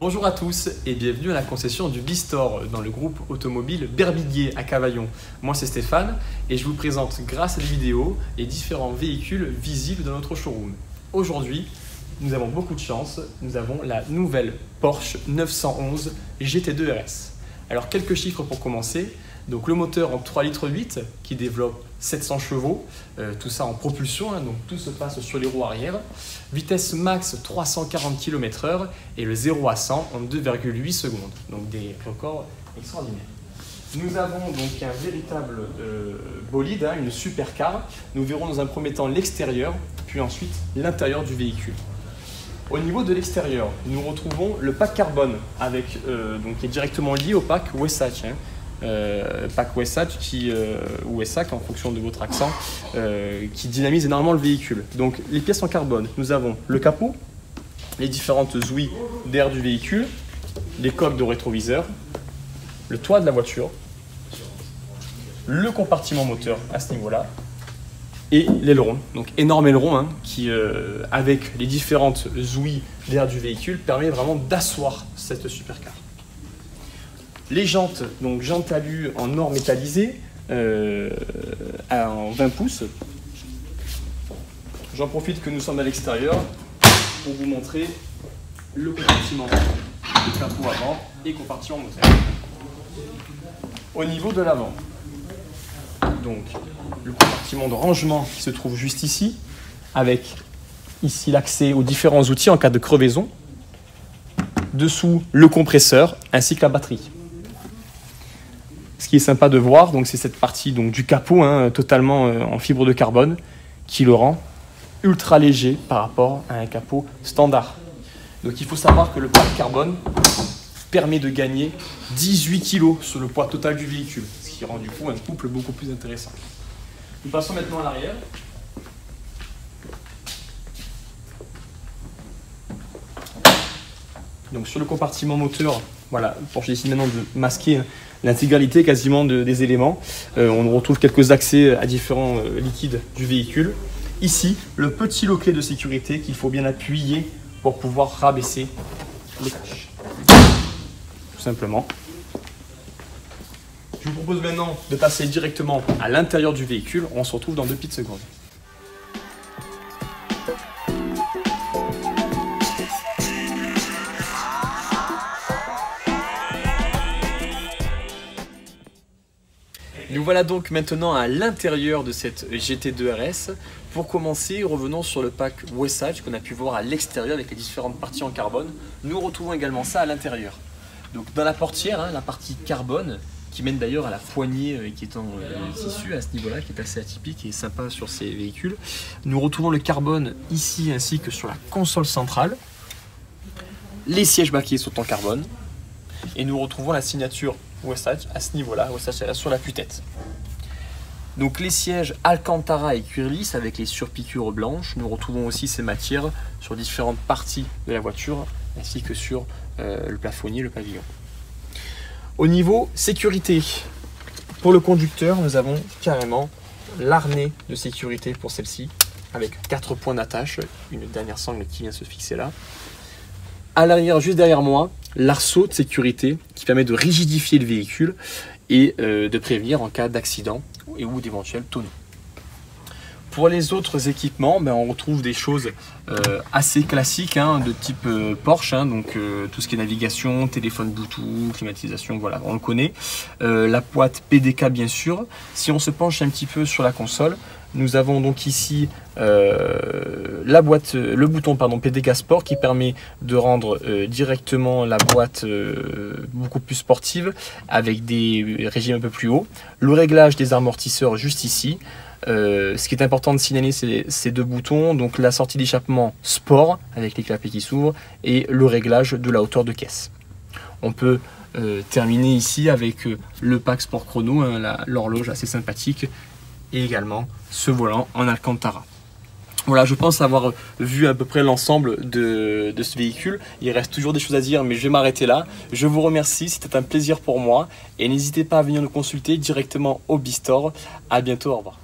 Bonjour à tous et bienvenue à la concession du Bistore dans le groupe automobile Berbiguier à Cavaillon. Moi c'est Stéphane et je vous présente grâce à des vidéos les différents véhicules visibles dans notre showroom. Aujourd'hui, nous avons beaucoup de chance, nous avons la nouvelle Porsche 911 GT2 RS. Alors quelques chiffres pour commencer. Donc le moteur en 3,8 litres qui développe 700 chevaux, tout ça en propulsion, donc tout se passe sur les roues arrière. Vitesse max 340 km/h et le 0 à 100 en 2,8 secondes, donc des records extraordinaires. Nous avons donc un véritable bolide, une supercar. Nous verrons dans un premier temps l'extérieur, puis ensuite l'intérieur du véhicule. Au niveau de l'extérieur, nous retrouvons le pack carbone avec, qui est directement lié au pack Weissach. Pack Weissach ou Weissach en fonction de votre accent, qui dynamise énormément le véhicule. Donc les pièces en carbone, nous avons le capot, les différentes ouïes d'air du véhicule, les coques de rétroviseur, le toit de la voiture, le compartiment moteur à ce niveau-là et l'aileron. Donc énorme aileron qui, avec les différentes ouïes d'air du véhicule, permet vraiment d'asseoir cette supercar. Les jantes, donc jantes alu en or métallisé en 20 pouces. J'en profite que nous sommes à l'extérieur pour vous montrer le compartiment de capot avant et compartiment moteur. Au niveau de l'avant, donc le compartiment de rangement qui se trouve juste ici, avec ici l'accès aux différents outils en cas de crevaison. Dessous, le compresseur ainsi que la batterie. Ce qui est sympa de voir, c'est cette partie du capot totalement en fibre de carbone qui le rend ultra léger par rapport à un capot standard. Donc il faut savoir que le pack carbone permet de gagner 18 kg sur le poids total du véhicule, ce qui rend du coup un couple beaucoup plus intéressant. Nous passons maintenant à l'arrière. Donc sur le compartiment moteur, voilà, Porsche décide maintenant de masquer l'intégralité quasiment des éléments. On retrouve quelques accès à différents liquides du véhicule. Ici, le petit loquet de sécurité qu'il faut bien appuyer pour pouvoir rabaisser les caches. Tout simplement. Je vous propose maintenant de passer directement à l'intérieur du véhicule. On se retrouve dans 2 petites secondes. Nous voilà donc maintenant à l'intérieur de cette GT2 RS. Pour commencer, revenons sur le pack Weissach qu'on a pu voir à l'extérieur avec les différentes parties en carbone. Nous retrouvons également ça à l'intérieur. Donc dans la portière, la partie carbone, qui mène d'ailleurs à la poignée qui est en tissu à ce niveau-là, qui est assez atypique et sympa sur ces véhicules. Nous retrouvons le carbone ici ainsi que sur la console centrale. Les sièges baquets sont en carbone. Et nous retrouvons la signature Weissach à ce niveau-là, Weissach sur la tue-tête. Donc les sièges Alcantara et cuir lisse avec les surpiqûres blanches. Nous retrouvons aussi ces matières sur différentes parties de la voiture ainsi que sur le plafonnier, le pavillon. Au niveau sécurité, pour le conducteur, nous avons carrément l'arnais de sécurité pour celle-ci avec 4 points d'attache, une dernière sangle qui vient se fixer là. À l'arrière, juste derrière moi, l'arceau de sécurité qui permet de rigidifier le véhicule et de prévenir en cas d'accident ou d'éventuels tonneaux. Pour les autres équipements, on retrouve des choses assez classiques de type Porsche, tout ce qui est navigation, téléphone Bluetooth, climatisation, voilà, on le connaît. La boîte PDK bien sûr. Si on se penche un petit peu sur la console, nous avons donc ici le bouton PDK Sport qui permet de rendre directement la boîte beaucoup plus sportive avec des régimes un peu plus hauts. Le réglage des amortisseurs juste ici. Ce qui est important de signaler, c'est ces 2 boutons, donc la sortie d'échappement sport avec les clapets qui s'ouvrent et le réglage de la hauteur de caisse. On peut terminer ici avec le pack Sport Chrono, l'horloge assez sympathique et également ce volant en Alcantara. Voilà, je pense avoir vu à peu près l'ensemble de ce véhicule. Il reste toujours des choses à dire, mais je vais m'arrêter là. Je vous remercie, c'était un plaisir pour moi. Et n'hésitez pas à venir nous consulter directement au Bistore. À bientôt, au revoir.